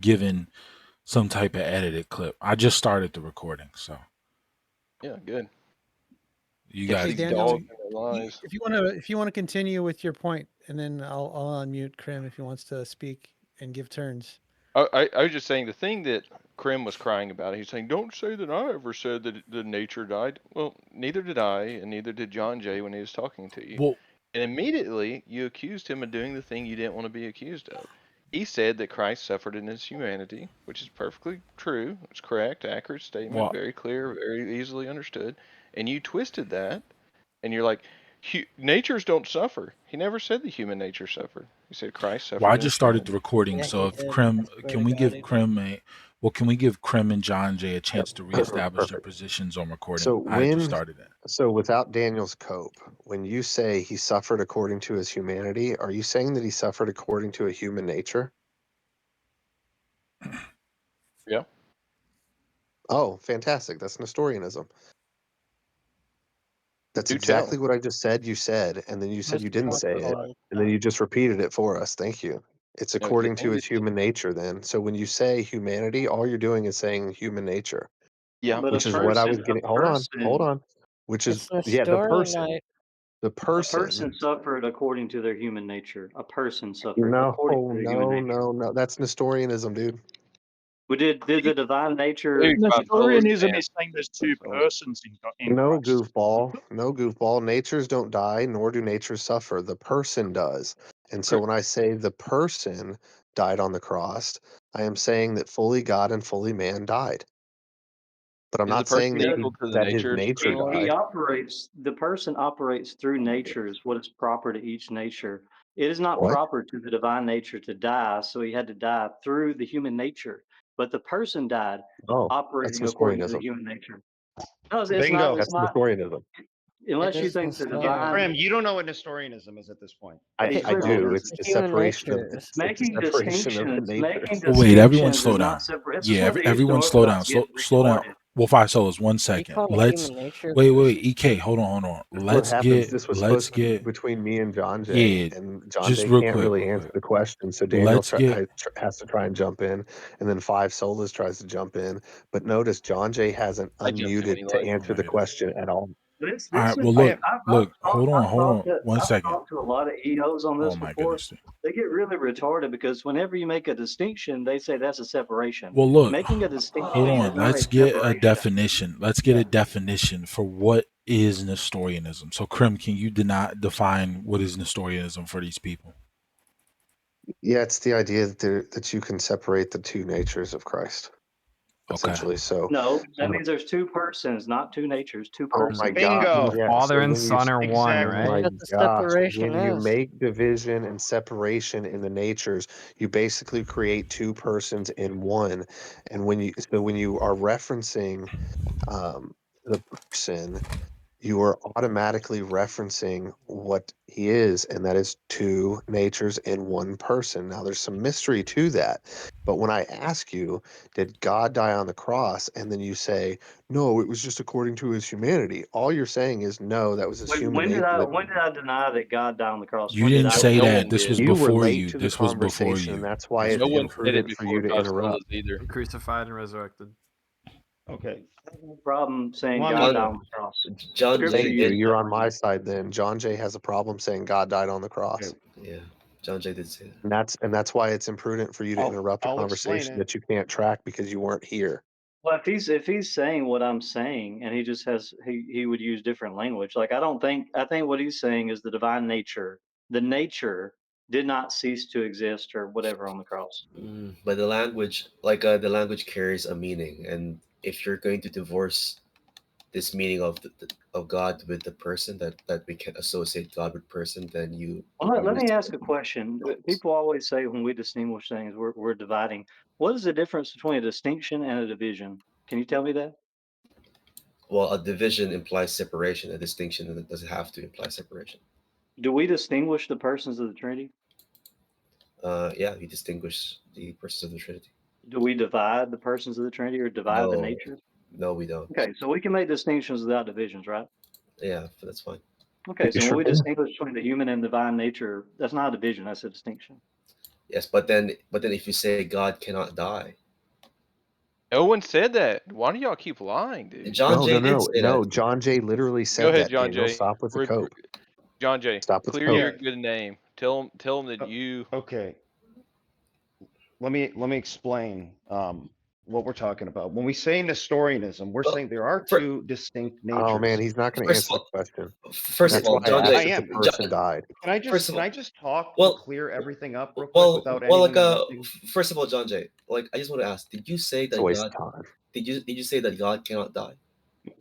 given some type of edited clip. I just started the recording, so Yeah, good. you Catch guys. Hey, these Daniel, dogs in their lies. if you want to continue with your point, and then I'll unmute Crim if he wants to speak and give turns. I was just saying the thing that Crim was crying about. He's saying, "Don't say that I ever said that the nature died." Well, neither did I, and neither did John Jay when he was talking to you. Well, And immediately you accused him of doing the thing you didn't want to be accused of. He said that Christ suffered in his humanity, which is perfectly true. It's correct, accurate statement, well, very clear, very easily understood. And you twisted that, and you're like, natures don't suffer. He never said the human nature suffered. He said Christ well, I suffered in just his started the humanity. recording. Yeah, So he if did. Crim, I swear can to we God, give he did. Crim a, well, can we give Crim and John Jay a chance to reestablish their Perfect. positions on recording? So I just started it. without Daniel's cope, when you say he suffered according to his humanity, are you saying that he suffered according to a human nature? Yeah. Oh, fantastic. That's Nestorianism. That's Do tell. exactly what I just said you said, and then you said That's you didn't not say a it, lot of and then you time. just repeated it for us. Thank you. It's No, the according to thing his that, human nature then. So when you say humanity, all you're doing is saying human nature, yeah, But which is what I was a getting. Hold person, on. Which is, It's yeah, the a person. person suffered according to their human nature. A person suffered No, according to their human no, nature. no, no. That's Nestorianism, dude. But did the divine nature? dude, my soul is Nestorianism banned. is saying there's My two soul is persons in No Christ. goofball. No goofball. Natures don't die, nor do natures suffer. The person does. And so banned. when I say the person died on the cross, I am saying that fully God and fully man died. But I'm Is the not saying person that The, equal to the his nature of nature eternal life? he died. operates. The person operates through natures. What is proper to each nature. It is not What? proper to the divine nature to die, so he had to die through the human nature. But the person died Oh, that's operating according to the Nestorianism. human nature. No, it's not. Bingo. It's That's not. Nestorianism. It Unless you is think the Nestorian. divine. Crim, you don't know what Nestorianism is at this point. I, He It, I clearly no, do. doesn't. It's the the human separation of nature is it's the separation of the Making natures. Well, wait, everyone distinctions slow is down. not separate. This is Yeah, where the Eastern everyone slow down. Orthodox get Slow down. retarded. Well, 5 solos, one Are you second. calling it Let's human nature? wait, EK, hold on. This is what happens. This was Let's supposed to be get between me and John Jay, yeah, and John just Jay real can't quick, really real answer quick. the question. So Daniel Let's get has to try and jump in, and then Five Solas tries to jump in. But notice John Jay hasn't I jumped in when unmuted he to liked. all answer the right. question at all. All This right, is well I like have look, hold on, one I've second. talked to a lot of EOs on Oh this my before. goodness. They get really retarded because whenever you make a distinction, they say that's a separation. Well, look, Making a hold distinction is on. not a Let's get a separation. definition. Let's get a definition for what is Nestorianism. So, Krim, can you define what is Nestorianism for these people? Yeah, it's the idea that you can separate the two natures of Christ, Okay. essentially. So, No, that means there's two persons, not two natures, two oh my persons. God, bingo. The yeah. Father So and when you Son are one, oh Exactly. my right? What the gosh, separation when you is. make division and separation in the natures, you basically create two persons in one. And when you are referencing the person, you are automatically referencing what he is, and that is two natures in one person. Now, there's some mystery to that, but when I ask you, did God die on the cross? And then you say, no, it was just according to his humanity. All you're saying is, no, that was his human nature. When did I deny that God died on the cross? You When did didn't I No, say say no that? that. one This was did. You were before late you. to the This was before conversation, and you. that's why This it's No was one said it imprudent for you before to five interrupt. solas either. And crucified and resurrected. Okay. I have no problem saying One God minute. died John on the cross. John Scripture Thank Jay you. did. uses You're that on my language. side then. John Jay has a problem saying God died on the Okay. cross. Yeah, John Jay did say that. And that's why it's imprudent for you to interrupt a I'll explain conversation it. that you can't track because you weren't here. Well, if he's saying what I'm saying, and he just has he would use different language. Like I think what he's saying is the divine nature, the nature did not cease to exist or whatever on the cross. But the language carries a meaning, and if you're going to divorce this meaning of of God with the person that we can associate God with person, then Well, you let miss me the ask a point. question. People always say when we distinguish things, we're dividing. What is the difference between a distinction and a division? Can you tell me that? Well, a division implies separation. A distinction doesn't have to imply separation. Do we distinguish the persons of the Trinity? Yeah, you distinguish the persons of the Trinity. Do we divide the persons of the Trinity or divide the No, nature? no, we don't. Okay, so we can make distinctions without divisions, right? Yeah, that's fine. Okay, You so when sure we can. distinguish between the human and divine nature, that's not a division, that's a distinction. Yes, but then if you say God cannot die, No one said that. Why do y'all keep lying, dude? John No, Jay no, did no, say no. that. John Jay literally Go said ahead, that. John Daniel, Jay. stop with the cope. John Jay, Stop with the clear cope. your good name. Tell him that you. Okay. Let me explain what we're talking about. When we say Nestorianism, we're Well, saying there are for, two distinct Oh man, natures. he's not going to first answer of the question. first of That's all, why John I I asked Jay, if the am. person died. first of Can all, I just talk and well, clear everything up real quick well, without well, anyone interrupting? first of all, John Jay, like I just want to ask, did you say It's a that waste God? of time. Did you say that God cannot die?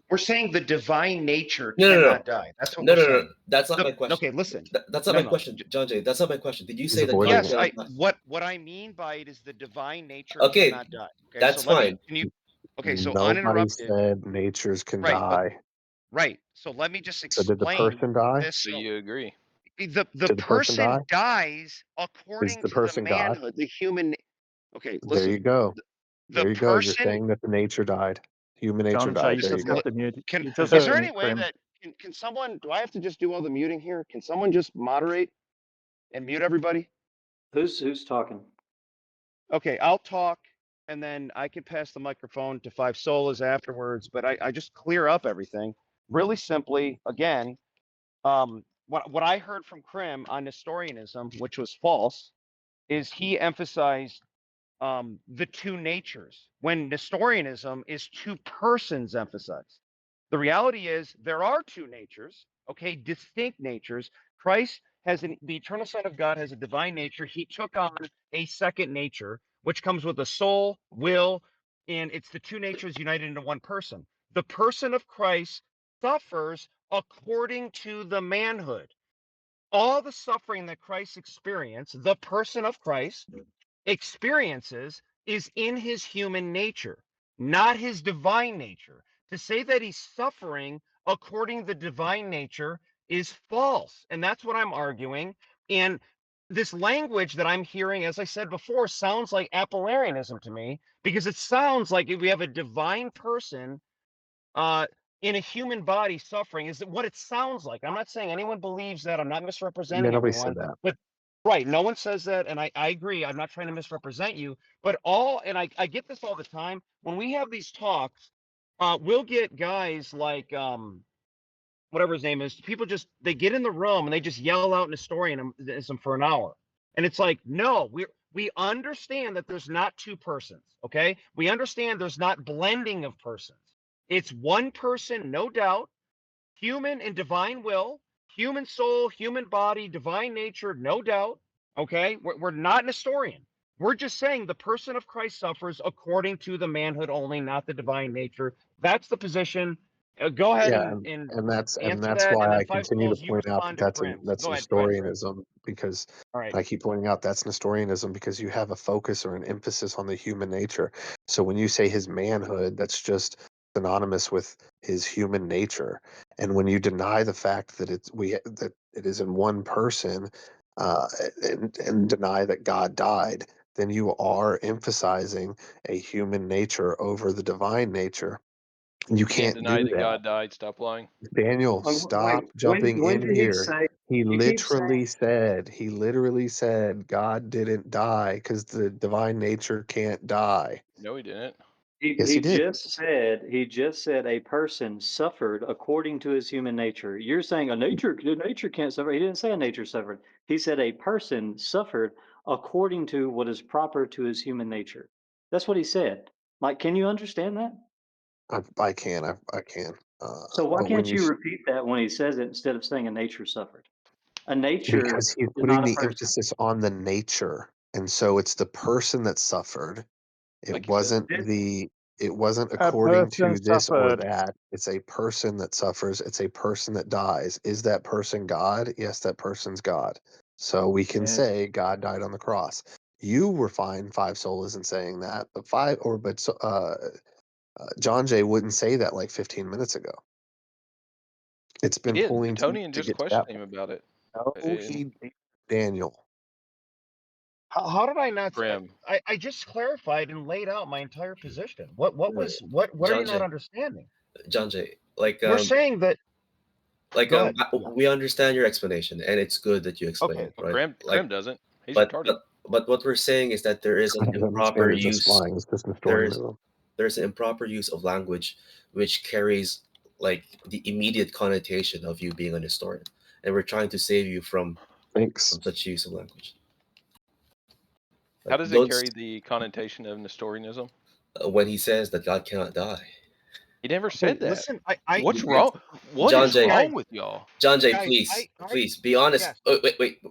We're saying the divine nature No, no, cannot no, die. That's what no, we're no, no. saying. That's not my question. Okay, listen. That's not No, my no. question, John Jay. That's not my question. Did you He's say that God avoiding Yes, it. cannot die? what I mean by it is the divine nature Okay, cannot die. Okay, so that's let me fine. can you okay, so Nobody uninterrupted. said natures can Right, but die. right. So let me just So did the explain person die? this. So So you agree? the Did the person person die? dies Is according the to the person God? manhood, the human. Okay, There you listen. go. The There you go. You're person saying that the nature died. Human nature John Jay, died. you There you just go. have to mute. can You just is have to there any mute way Crim. that can someone do I have to just do all the muting here? Can someone just moderate and mute everybody? Who's talking? Okay, I'll talk and then I can pass the microphone to Five Solas afterwards, but I just clear up everything really simply. Again, what I heard from Crim on Nestorianism, which was false, is he emphasized the two natures when Nestorianism is two persons emphasized. The reality is there are two natures, okay, distinct natures. Christ the eternal Son of God has a divine nature. He took on a second nature, which comes with a soul, will, and it's the two natures united into one person. The person of Christ suffers according to the manhood. All the suffering that Christ experienced, the person of Christ experiences is in his human nature, not his divine nature. To say that he's suffering according to the divine nature is false. And that's what I'm arguing. And this language that I'm hearing, as I said before, sounds like Apollinarianism to me, because it sounds like if we have a divine person uh, in a human body suffering is what it sounds like. I'm not saying anyone believes that. I'm not Man, misrepresenting nobody everyone, said that. but right, no one says that, and I agree. I'm not trying to misrepresent you, but I get this all the time when we have these talks. We'll get guys like whatever his name is. People just they get in the room and they just yell out Nestorianism for an hour, and it's like no, we understand that there's not two persons. Okay, we understand there's not blending of persons. It's one person, no doubt, human and divine will, human soul, human body, divine nature, no doubt. Okay, we're not Nestorian. We're just saying the person of Christ suffers according to the manhood only, not the divine nature. That's the position. Go ahead Yeah, and and answer that's that, and why then I Five continue to Souls, you point out that respond to Crim. that's Go ahead, Crim. Nestorianism because All right. I keep pointing out that's Nestorianism because you have a focus or an emphasis on the human nature. So when you say his manhood, that's just synonymous with his human nature. And when you deny the fact that that it is in one person, uh, and deny that God died, then you are emphasizing a human nature over the divine nature. You You can't can't deny do that that. God died. Stop lying. Daniel, Wait, stop jumping when in did he here. say? He You keep saying literally said God didn't die because the divine nature can't die. No, he didn't. Yes, he did. he just said a person suffered according to his human nature. You're saying the nature can't suffer. He didn't say a nature suffered. He said a person suffered according to what is proper to his human nature. That's what he said. Like, can you understand that? I can. I can. So why But when can't you you repeat that when he says it instead of saying a nature suffered? A nature because he's is putting not a the person. emphasis on the nature, and so it's the person that suffered. It Like you said. wasn't it wasn't A according person to this or suffered. that. It's a person that suffers. It's a person that dies. Is that person God? Yes, that person's God. So we can Yes. say God died on the cross. You were fine, Five Solas, in saying that, John Jay wouldn't say that like 15 minutes ago. It's He been did. pulling teeth Tonian to just get to that questioned him point. about it. No, And he didn't, Daniel. How did I not? Crim. I just clarified and laid out my entire position. What are you John not Jay, understanding? John Jay, like We're saying that. Go ahead. Yeah. we understand your explanation, and it's good that you explain Okay. it, Well, right? Crim doesn't. He's But retarded. but what we're saying is that there is an I don't improper understand. It's just use. lying. It's just There's Nestorianism. there's an improper use of language which carries like the immediate connotation of you being an historian, and we're trying to save you from Thanks. such use of language. How Like does it don't carry the connotation of Nestorianism? when he says that God cannot die. He never Okay, said that. listen, I What's wrong? What John is Jay, wrong guys, with y'all? John Jay, guys, please be honest. yes, Oh,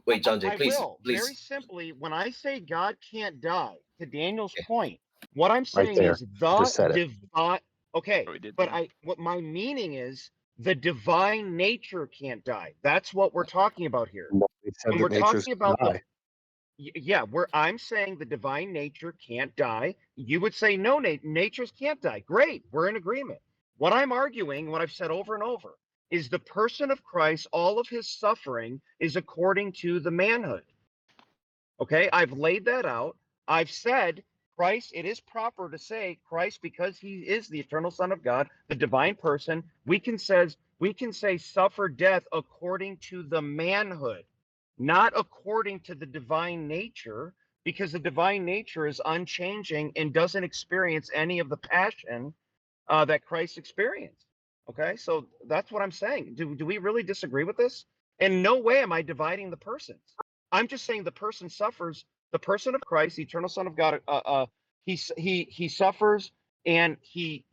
wait, John Jay, I will. Very please. simply, when I say God can't die, to Daniel's Okay. point, what I'm Right saying there. is Just said it. divine. Okay, Oh, he did but then. what my meaning is the divine nature can't die. That's what we're talking about here. They said When that we're nature's talking about die. yeah, where I'm saying the divine nature can't die, you would say no, natures can't die. Great, we're in agreement. What I'm arguing, what I've said over and over, is the person of Christ, all of his suffering is according to the manhood. Okay, I've laid that out. I've said Christ, it is proper to say Christ because he is the eternal Son of God, the divine person. We can say suffer death according to the manhood, not according to the divine nature, because the divine nature is unchanging and doesn't experience any of the passion that Christ experienced. Okay, so that's what I'm saying. Do we really disagree with this? In no way am I dividing the persons. I'm just saying the person suffers. The person of Christ, the eternal Son of God, he suffers and he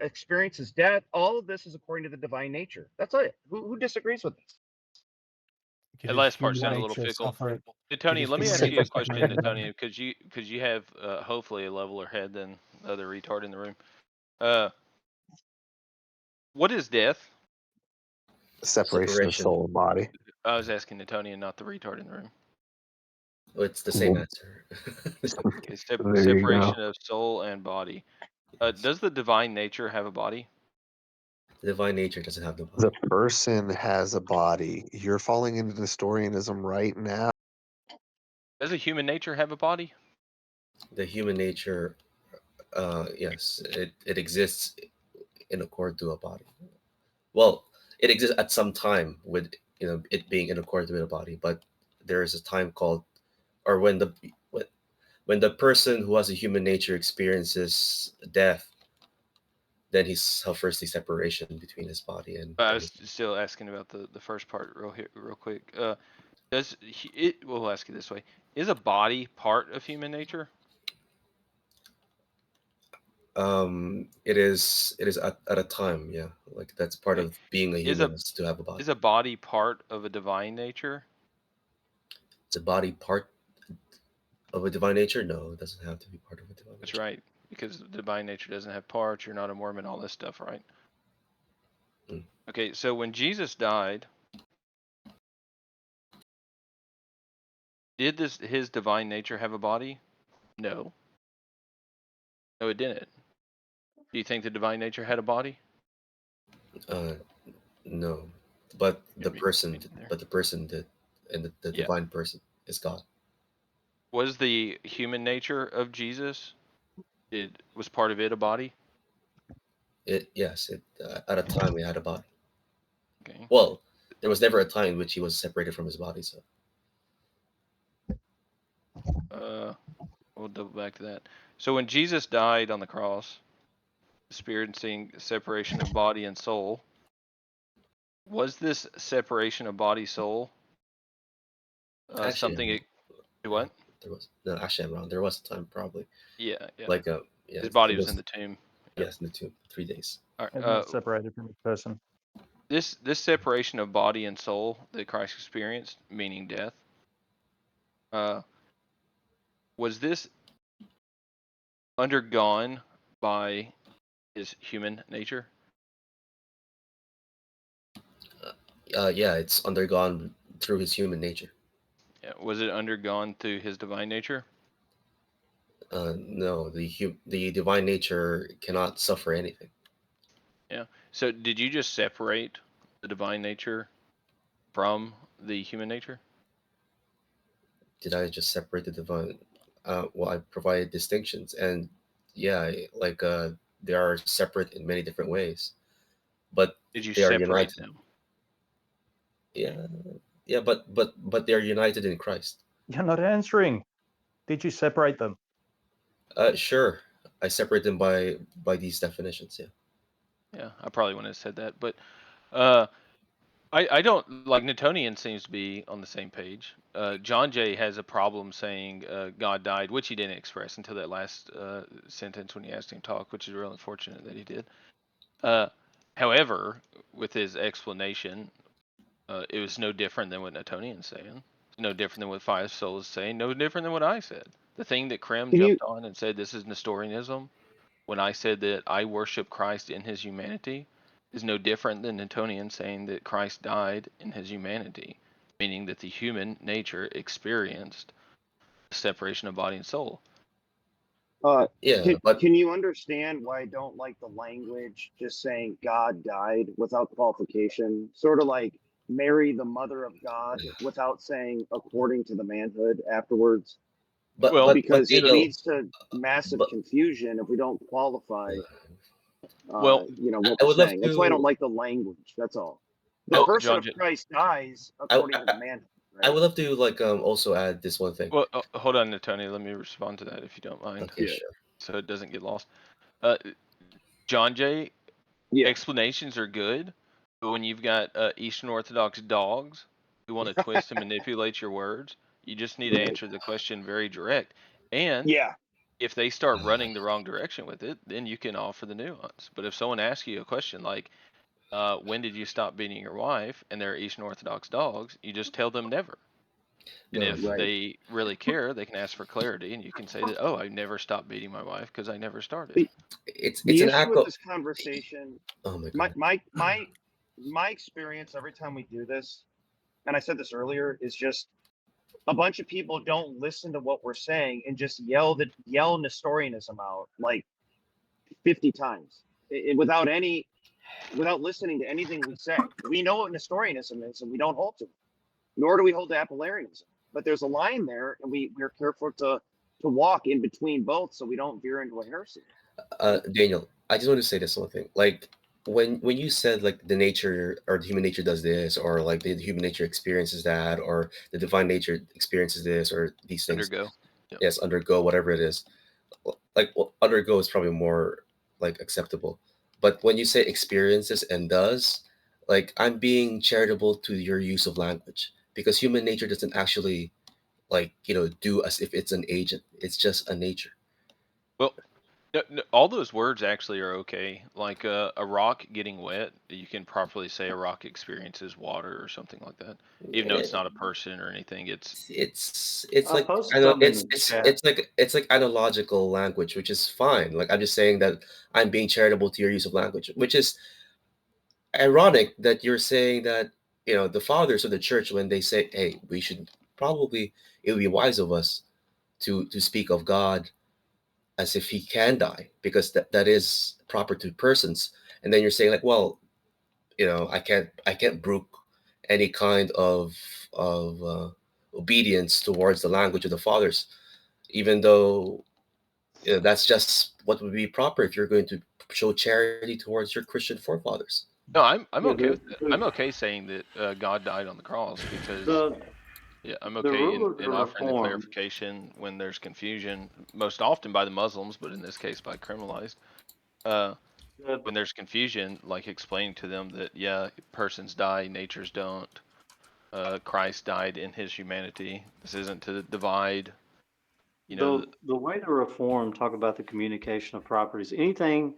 experiences death. All of this is according to the divine nature. That's it. Who disagrees with this? That last part sounded a little fickle. Hey, Tony, let me ask you a question, Antonio, because you have hopefully a leveler head than the other retard in the room. What is death? Separation of soul and body. I was asking Antonio, not the retard in the room. Well, it's the same Well, answer. Okay, There you separation go. of soul and body. Does the divine nature have a body? The divine nature doesn't have the The body. person has a body. You're falling into Nestorianism right now. Does a human nature have a body? The human nature, yes, it exists in accord to a body. Well, it exists at some time with it being in accord with a body, but there is a time called, or when the person who has a human nature experiences death, then he suffers the separation between his body I and was still asking about the first part real quick. Does it? We'll ask you this way: is a body part of human nature? it is at a time, yeah, like that's part Okay. of being a Is human, is to have a body. is a body part of a divine nature? Is a body part of a divine nature? No, it doesn't have to be part of a divine That's nature. right, because the divine nature doesn't have parts. You're not a Mormon, all this stuff, right? Mm. Okay, so when Jesus died, did his divine nature have a body? No. No, it didn't. Do you think the divine nature had a body? uh no, but Yeah, the person there. but the person did, and the Yeah. divine person is God. Was the human nature of Jesus, was part of it a body? It at a time he had a body. Okay. Well, there was never a time in which he was separated from his body, so We'll double back to that. So when Jesus died on the cross, experiencing separation of body and soul, was this separation of body soul actually something? I'm wrong. What? There was no, actually I'm wrong. There was a time probably Yeah, yeah. like yeah, His body it was was, in the tomb. Yeah. yes, in the tomb, 3 days. All It's right. not separated from the person. This separation of body and soul that Christ experienced, meaning death, was this undergone by his human nature? Yeah, it's undergone through his human nature. Yeah. Was it undergone through his divine nature? No, the divine nature cannot suffer anything. Yeah. So did you just separate the divine nature from the human nature? Did I just separate the divine? Well, I provided distinctions, and yeah, like they are separate in many different ways, but Did you they are separate united. them? Yeah, yeah, but they are united in Christ. You're not answering. Did you separate them? Sure. I separate them by these definitions. Yeah. Yeah, I probably wouldn't have said that, but uh, I don't like Newtonian seems to be on the same page. John Jay has a problem saying God died, which he didn't express until that last sentence when you asked him to talk, which is real unfortunate that he did. Uh, However, with his explanation, it was no different than what Newtonian's saying. It's no different than what Five Soul is saying. No different than what I said. The thing that Crim Can you jumped on and said this is Nestorianism, when I said that I worship Christ in his humanity, is no different than Newtonian saying that Christ died in his humanity, meaning that the human nature experienced separation of body and soul. Yeah, but Can you understand why I don't like the language just saying God died without qualification? Sort of like Mary, the mother of God, without saying according to the manhood afterwards, Well, but because it Daniel, leads to massive but confusion if we don't qualify, well, what I we're would love saying. That's why I don't to. like the language. That's all. The I, person John of Jay. Christ dies I, according to the I, manhood, I right? would love to also add this one thing. Well, hold on, Newtonian. Let me respond to that if you don't mind, Okay, Yeah. sure. so it doesn't get lost. Uh, John Jay, Yeah. explanations are good, but when you've got Eastern Orthodox dogs who want to twist and manipulate your words, you just need to Right. answer the question very direct. And Yeah. if they start running the wrong direction with it, then you can offer the nuance. But if someone asks you a question like, when did you stop beating your wife? And they're Eastern Orthodox dogs, you just tell them never. And No, if Right. they really care, they can ask for clarity, and you can say that, oh, I never stopped beating my wife because I never started. The, it's the an issue act with of. this conversation, Oh my my god. my my my experience every time we do this, and I said this earlier, is just a bunch of people don't listen to what we're saying and just yell Nestorianism out like 50 times without listening to anything we say. We know what Nestorianism is and we don't hold to it, nor do we hold to Apollinarianism. But there's a line there, and we're careful to walk in between both so we don't veer into a heresy. Right? Daniel, I just want to say this one thing. Like when you said like the nature or the human nature does this, or like the human nature experiences that, or the divine nature experiences this, or these things. Undergo. Yep. Yes, undergo whatever it is. Like undergo is probably more like acceptable. But when you say experiences and does, like I'm being charitable to your use of language because human nature doesn't actually like do as if it's an agent. It's just a nature. Well, all those words actually are okay. Like a rock getting wet, you can properly say a rock experiences water or something like that, even though it's Eh, not a person or anything. It's it's I like posted I know something in the chat. it's like analogical language, which is fine. Like I'm just saying that I'm being charitable to your use of language, which is ironic that you're saying that the fathers of the church when they say, "Hey, we should probably it would be wise of us to speak of God as if He can die because that is proper to persons," and then you're saying like, "Well, I can't brook any kind of obedience towards the language of the fathers, even though that's just what would be proper if you're going to show charity towards your Christian forefathers." no, I'm Yeah, okay with that. I'm okay saying that God died on the cross because the yeah, I'm the okay rule of the in offering the reform. clarification when there's confusion, most often by the Muslims, but in this case by criminalized. Uh, The, when there's confusion, like explaining to them that yeah, persons die, natures don't. Christ died in his humanity. This isn't to divide. You know, the way the reform talk about the communication of properties, anything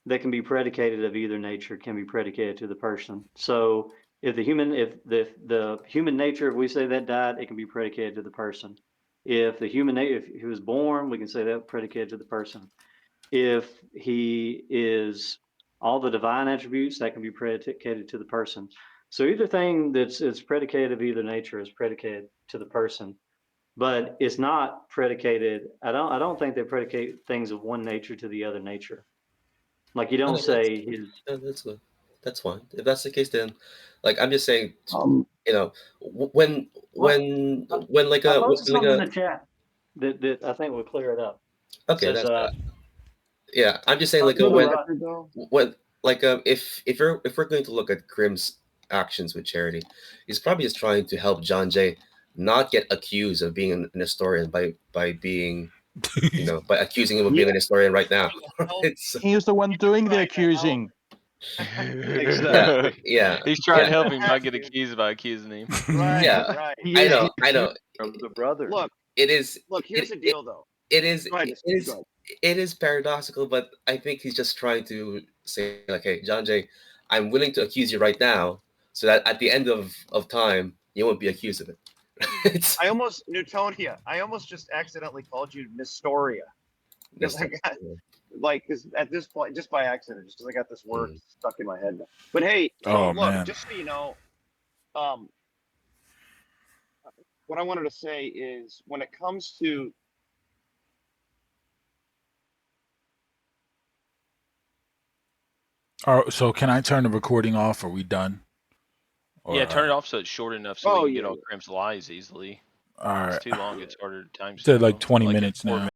that can be predicated of either nature can be predicated to the person. So if the human nature, if we say that died, it can be predicated to the person. If the human nature, if he was born, we can say that predicated to the person. If he is all the divine attributes, that can be predicated to the person. So either thing that's it's predicated of either nature is predicated to the person, but it's not predicated. I don't think they predicate things of one nature to the other nature. Like you don't Okay, that's say his. that's good. That's fine. If that's the case, then like I'm just saying, Um, you know, Well, I, when like I a posted like something in a the chat that I think will clear it up. It okay, says, that's yeah. I'm just saying like for the when record, though, like if we're going to look at Grimm's actions with charity, he's probably just trying to help John Jay not get accused of being an historian by being, by accusing him of being an historian right now. It's He's the one doing the accusing. Exactly. yeah, He's trying to help him Yeah, not get dude. accused by accusing him. Right, yeah. right. I know. From the brother. Look, It is. here's the deal, though. It is. Go ahead, It Steve, is. go ahead. It is paradoxical, but I think he's just trying to say, like, hey, John Jay, I'm willing to accuse you right now, so that at the end of time, you won't be accused of it. It's Newtonia, I almost just accidentally called you Nestoria. Because that's- I got, because at this point, just by accident, just because I got this word Mm. stuck in my head now. But hey, so Oh, look, man. just so you know, what I wanted to say is when it comes to So can I turn the recording off? Are we done? Yeah, turn it Or, off so it's short enough so we can get yeah, all Crim's lies easily. all It's right. too long. It's harder to Said like timestamp 'em, 20 like at minutes 4 now.